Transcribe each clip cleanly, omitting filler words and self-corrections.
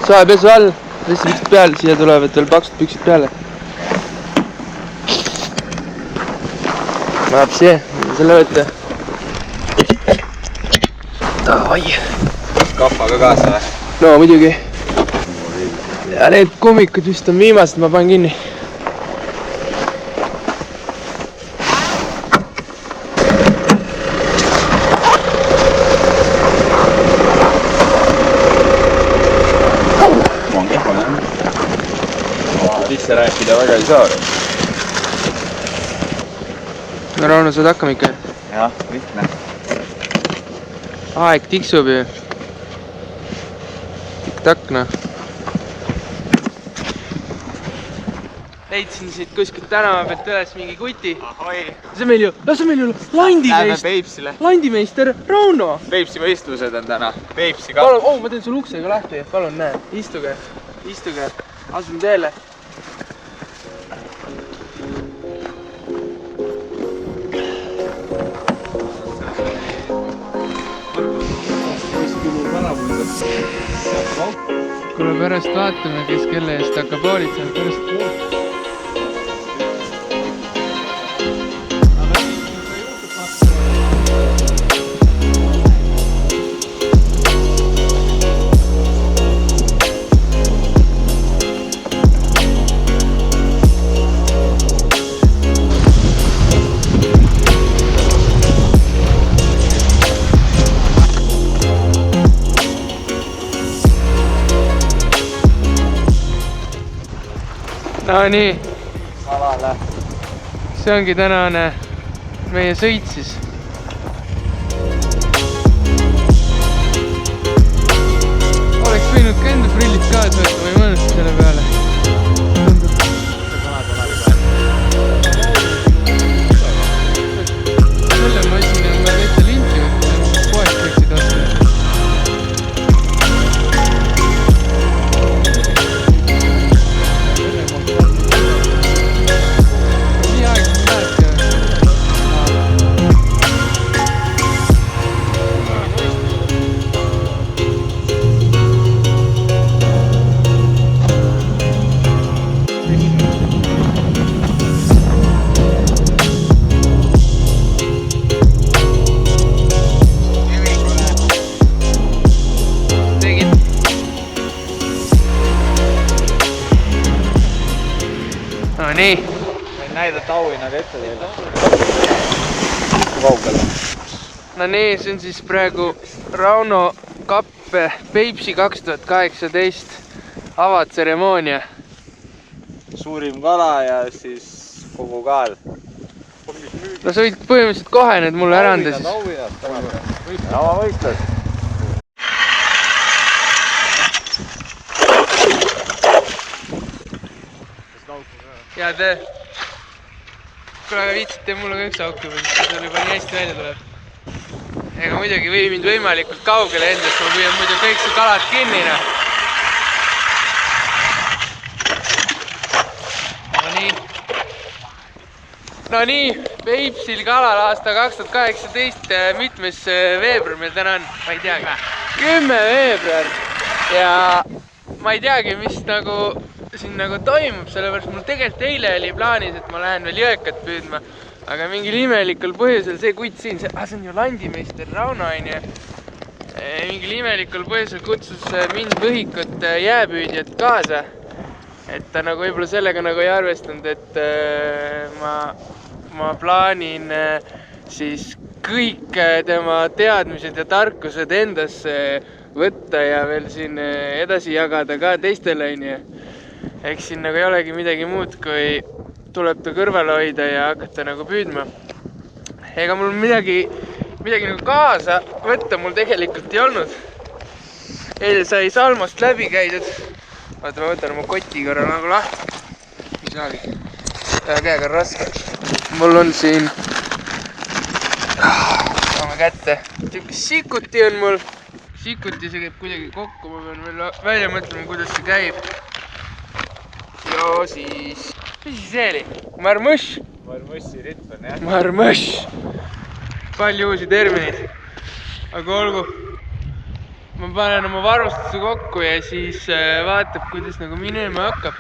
soepesu all, vessipüksid peal, siia tulevad veel paksud püksid peale. Вообще, selle võtta. Davai. Kappa ka kaasa või? No muidugi. Ja need kummikud vist on viimased, ma panen kinni. Sisse rääkida väga ei saa. No Rauno, saad hakkama ikka? Jah, lihtne. Aeg tiksub ju. Tikk-takk, noh. Leidsin siit kuskilt tänava pealt üles mingi kuti. Ahoi! See on meil ju landimeister Rauno! Peipsi võistlused on täna. Peipsi ka. Palun, ma teen sul uksega lahti. Palun, näe. Istuge. Asume teele. Kuule, pärast vaatame, kes kelle eest hakkab hoolitsema. Pärast... No nii, see ongi tänane meie sõit siis. Oleks võinud ka enda prillid kaasa võtta, ma ei mõelnud selle peale. Selle ma esin, et ma täitsa linti võtta, poest võiksid osta. No nii. Võin näidata auhinnad ette teile. Kaugele. No nii, see on siis praegu Rauno kapp Peipsi 2018 avatseremoonia. Suurim kala ja siis kogu kaal. No sa võid põhimõtteliselt kohe need mulle ära anda siis. Auhinnad. Oma võistlus. Ja te... Kuule, aga viitsite mulle ka üks auk juba, sest see juba nii hästi välja tuleb. Ega muidugi või mind võimalikult kaugele endast, ma püüan muidu kõik su kalad kinni. No nii, Peipsil kalal aasta 2018, mitmes veebruar meil täna on, ma ei teagi. 10 veebruar ja ma ei teagi, mis siin toimub, sellepärast mul tegelikult eile oli plaanis, et ma lähen veel jõekat püüdma, aga mingil imelikul põhjusel see kutt siin, see on ju landimeister Rauno, mingil imelikul põhjusel kutsus mind Põhikut jääpüüdjat kaasa, et ta võib-olla sellega ei arvestanud, et ma plaanin siis kõik tema teadmised ja tarkused endasse võtta ja veel siin edasi jagada ka teistele. Eks siin ei olegi midagi muud, kui tuleb ta kõrvale hoida ja hakata püüdma. Ega mul midagi kaasa võtta mul tegelikult ei olnud. Eile sai Salmost läbi käidud. Vaata, ma võtan oma koti korra lahti. Ei saagi. Käega on raske. Mul on siin... Saame kätte. Sikuti on mul. Sikuti see käib kuidagi kokku. Ma pean veel välja mõtlema, kuidas see käib. Ja siis... Mis see oli? Marmush. Marmussi ritm on, jah? Marmush. Palju uusi terminid. Aga olgu. ma panen oma varustuse kokku ja siis vaatab, kuidas nagu minema hakkab.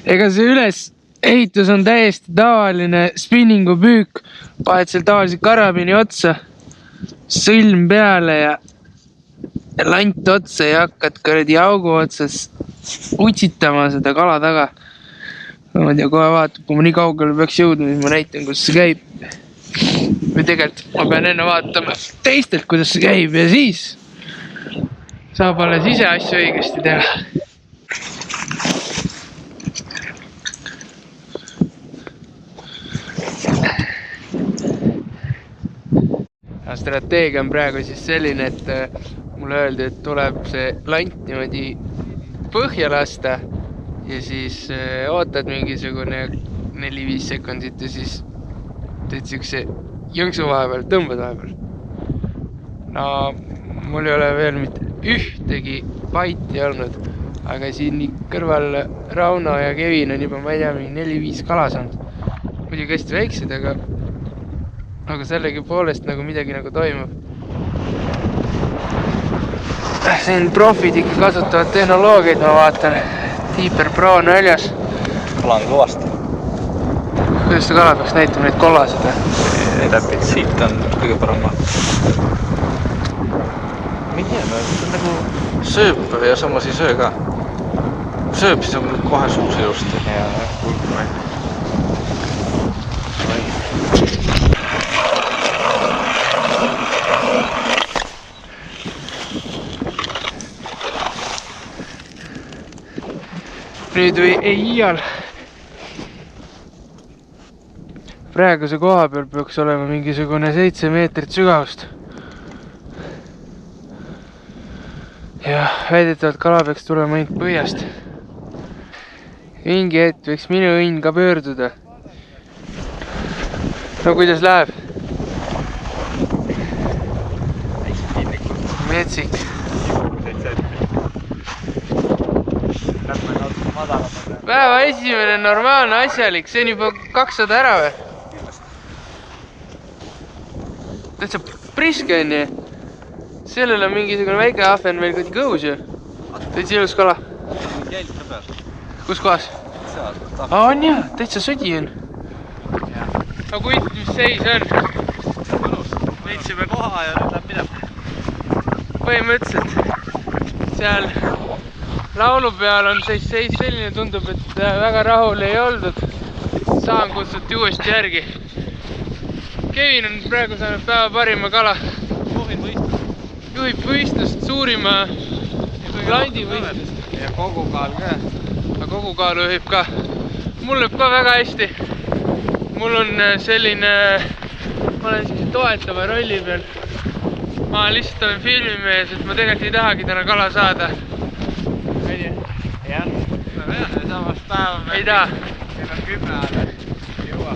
Ega see ülesehitus on täiesti tavaline spinningu püük. Paned seal tavaliselt karabini otsa, sõlm peale ja lant otsa ja hakkad kuradi augu otsas utsitama seda kala taga. Ma ei tea, kohe vaatab, kui ma nii kaugele peaks jõudma, siis ma näitan, kuidas see käib. Või tegelikult ma pean enne vaatama teistelt, kuidas see käib ja siis saab alles ise asju õigesti teha. Strateegia on praegu siis selline, et mulle öeldi, et tuleb see lant niimoodi põhja lasta ja siis ootad mingisugune 4-5 sekundit ja siis teed siukse jõnksu vahepeal, tõmbad vahepeal. No mul ei ole veel mitte ühtegi baiti olnud, aga siin kõrval Rauno ja Kevin on juba, ma ei tea, 4-5 kala saanud. Muidugi hästi väiksed, aga sellegi poolest nagu midagi nagu toimub. Siin profid ikka kasutavad tehnoloogiaid, ma vaatan. Deeper Pro on väljas. Kala on kõvasti. Kuidas see kala peaks näitama neid kollased? Täpselt, siit on kõige parem. Ma ei tea, ta nagu sööb ja samas ei söö ka. Sööb, siis on kohe suus ilusti. Ja kulgu välja. Nüüd või ei iial. Praeguse koha peal peaks olema mingisugune 7 meetrit sügavust. Ja väidetavalt kala peaks tulema ainult põhjast. Mingi hetk võiks minu õnn ka pöörduda. No kuidas läheb? Metsik. Päeva esimene normaalne asjalik, see on juba 200 ära või? Täitsa priske on ju. Sellel on mingisugune väike ahven meil kõigi kõhus ju. Täitsa ilus kala. Jälg ka peal. Kus kohas? On jah, täitsa sodi on. Aga kuid, mis seis on? Võitsime koha ja nüüd läheb midagi. Põhimõtteliselt seal laulu peal on seis selline, tundub, et väga rahul ei oldud. Saan kutsuti uuesti järgi. Kevin on praegu saanud päeva parima kala. Juhib võistlust, suurima landi võistlust. Ja kogukaal ka. Aga kogukaalu juhib ka. Mul läheb ka väga hästi. Mul on selline, ma olen sellise toetava rolli peal. Ma lihtsalt olen filmimees, et ma tegelikult ei tahagi täna kala saada. Jah, samas päeva ei taha. Meil on 10 ajal, ei jõua.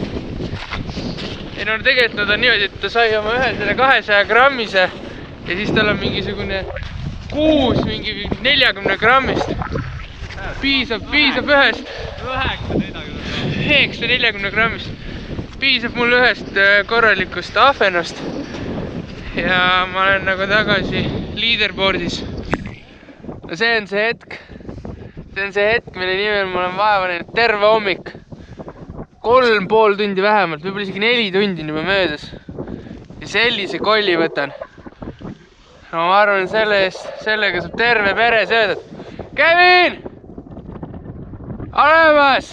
Ei no tegelikult nad on niimoodi, et ta sai oma ühe selle 200 grammise ja siis tal on mingisugune 6 mingi 40 grammist. Piisab ühest 940 grammist. Piisab mul ühest korralikust ahvenast ja ma olen nagu tagasi leaderboardis. No see on see hetk. See on see hetk, mille nimel ma olen vaeva näinud terve hommik. 3,5 tundi vähemalt, võib-olla isegi 4 tundi juba möödas. Ja sellise kolli võtan. No ma arvan, sellega saab terve pere sööda. Kevin! Olemas!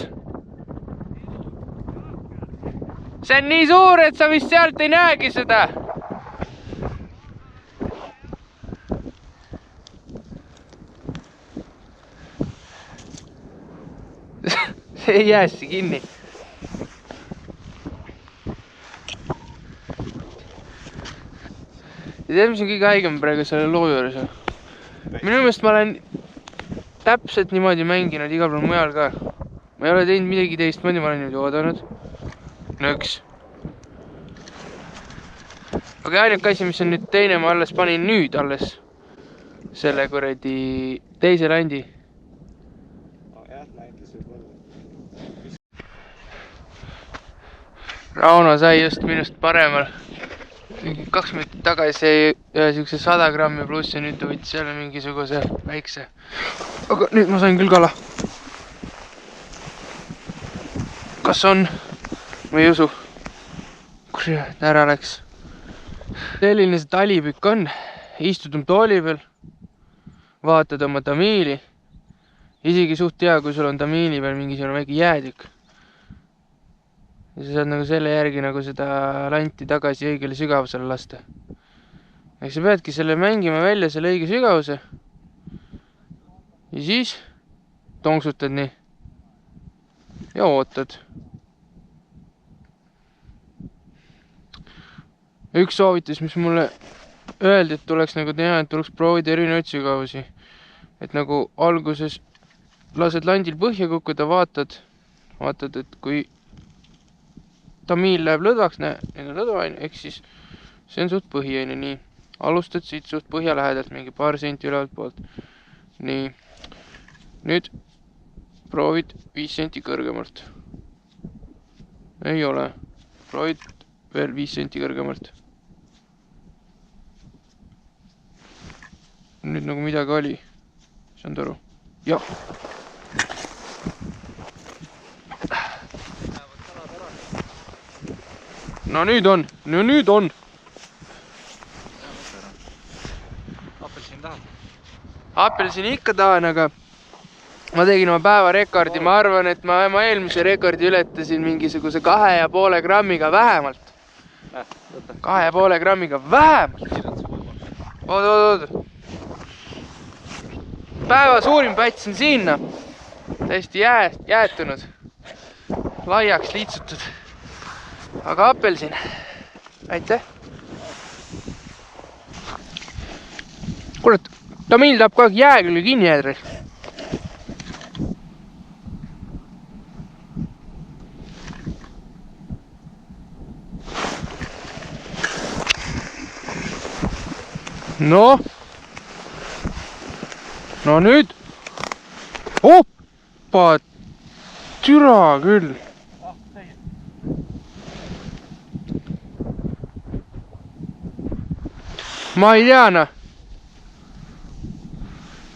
See on nii suur, et sa vist sealt ei näegi seda. See ei jääsi kinni. Ja tead, mis on kõige haigem praegu selle loo juures? Minu meelest ma olen täpselt niimoodi mänginud igal pool mujal ka. Ma ei ole teinud midagi teistmoodi, ma olen nüüd oodanud. Nõks. Aga ainuke asi, mis on nüüd teine, ma alles panin nüüd alles selle kuradi teise landi. Rauno sai just minust paremal. 2 minutit tagasi ühe siukse 100 grammi pluss ja nüüd ta võttis jälle mingisuguse väikse. Aga nüüd ma sain küll kala. Kas on? Ma ei usu. Kurat, ära läks. Selline see talipükk on. Istud tooli peal. Vaatad oma tamiili. Isegi suht hea, kui sul on tamiili peal mingisugune väike jäätükk. Ja sa saad nagu selle järgi nagu seda lanti tagasi õigele sügavusele lasta. Ehk sa peadki selle mängima välja selle õige sügavuse. Ja siis tonksutad nii. Ja ootad. Üks soovitus, mis mulle öeldi, et tuleks nagu teha, et tuleks proovida erinevaid sügavusi. Et nagu alguses lased landil põhja kukkuda, vaatad, et kui tamiil läheb lõdvaks, need on lõdvaine, ehk siis see on suht põhiaine, nii. Alustad siit suht põhja lähedalt, mingi paar senti ülevalt poolt. Nii. Nüüd proovid 5 senti kõrgemalt. Ei ole. Proovid veel 5 senti kõrgemalt. Nüüd nagu midagi oli. Saanud aru? Jah. No nüüd on. Apelsin tahab? Apelsin ikka tahan, aga ma tegin oma päeva rekordi. Ma arvan, et ma eelmise rekordi ületasin mingisuguse 2,5 grammiga vähemalt. 2,5 grammiga vähemalt. Oot. Päeva suurim päts on sinna. Täiesti jäätunud. Laiaks liitsutud. Aga apelsin. Aitäh. Kurat, tamiil tahab kogu aeg jää küll kinni jäädre. No nüüd. Hoppa, türa küll. Ma ei tea,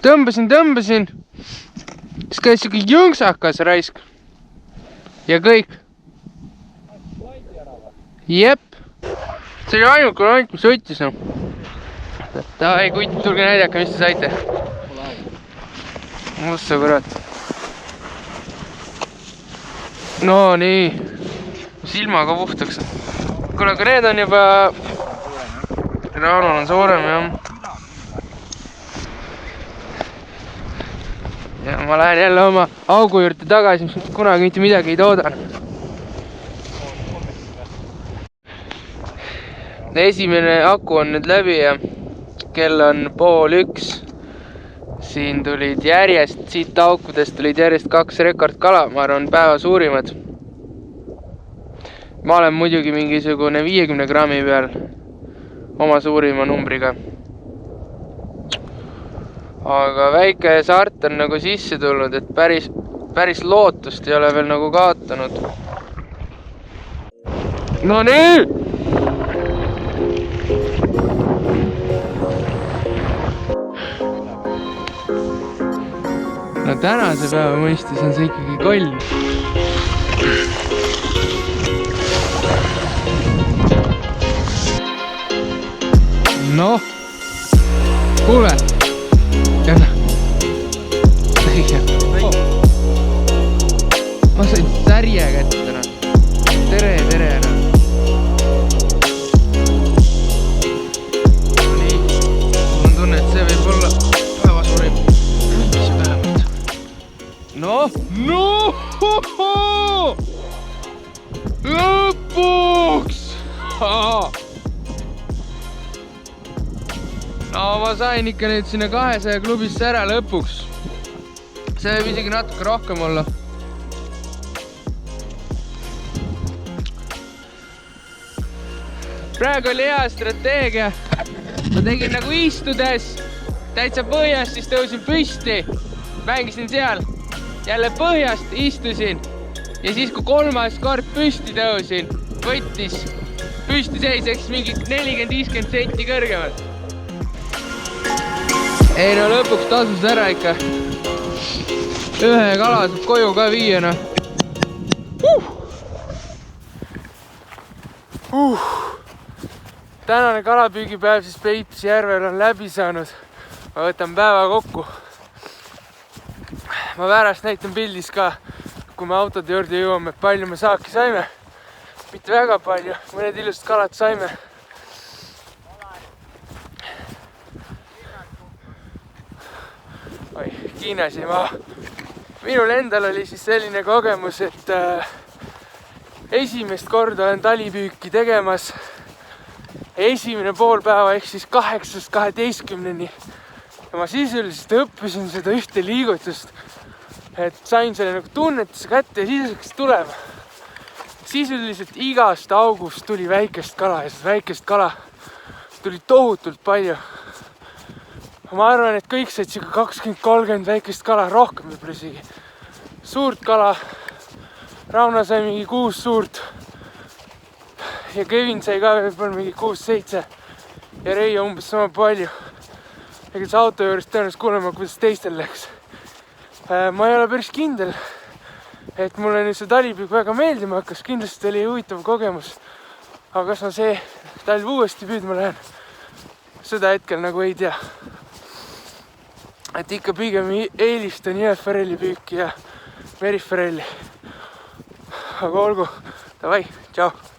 Tõmbasin. Siis käis siuke jõngsakas raisk. Ja kõik. Jep. See oli ainuke lant, mis võttis, no. Ei, kuid, tulge näidake, mis te saite. Musta kurat. No nii. Silmaga puhtaks. Kuule, aga need on juba... Raanul on suurem, jah. Ja ma lähen jälle oma augu juurde tagasi, mis kunagi mitte midagi ei toodan. Esimene aku on nüüd läbi ja kell on 12:30. Siin tulid järjest, siit aukudest tulid järjest 2 rekordkala, ma arvan päeva suurimad. Ma olen muidugi mingisugune 50 grammi peal oma suurima numbriga. Aga väike sart on nagu sisse tulnud, et päris lootust ei ole veel nagu kaotanud. No nii! No tänase päeva mõistes on see ikkagi koll. Noh, kuule. Jälle. Ma sain särje kätte täna. Tere ära. Nii, mul on tunne, et see võib olla päeva suurim. See vähemalt. No! Lõpuks! No ma sain ikka nüüd sinna 200 klubisse ära lõpuks. See võib isegi natuke rohkem olla. Praegu oli hea strateegia. Ma tegin nagu istudes. Täitsa põhjast, siis tõusin püsti. Mängisin seal. Jälle põhjast istusin. Ja siis kui 3. kord püsti tõusin, võttis püsti seiseks mingi 40-50 senti kõrgemalt. Ei no lõpuks tasus ära ikka. Ühe kala saab koju ka viia, noh. Tänane kalapüügipäev siis Peipsi järvel on läbi saanud. Ma võtan päeva kokku. Ma pärast näitan pildis ka, kui me autode juurde jõuame, palju me saaki saime. Mitte väga palju, mõned ilusad kalad saime. Oi, kiinasi ma. Minul endal oli siis selline kogemus, et esimest korda olen talipüüki tegemas. Esimene pool päeva ehk siis 8-12-ni. Ja ma sisuliselt õppisin seda ühte liigutust, et sain selle nagu tunnetuse kätte ja siis hakkas tulema. Sisuliselt igast august tuli väikest kala ja seda väikest kala tuli tohutult palju. Ma arvan, et kõik said 20-30 väikest kala, rohkem võib-olla isegi. Suurt kala. Rauno sai mingi 6 suurt. Ja Kevin sai ka võib-olla mingi 6-7. Ja Reijo umbes sama palju. Ega see auto juures tõenäoliselt kuulema, kuidas teistel läks. Ma ei ole päris kindel, et mulle nüüd see talipüük väga meeldima hakkas. Kindlasti oli huvitav kogemus. Aga kas ma see talv uuesti püüdma lähen? Seda hetkel nagu ei tea. Et ikka pigem eelistan jääforelli püüki ja meriforelli. Aga olgu, davai, tšau!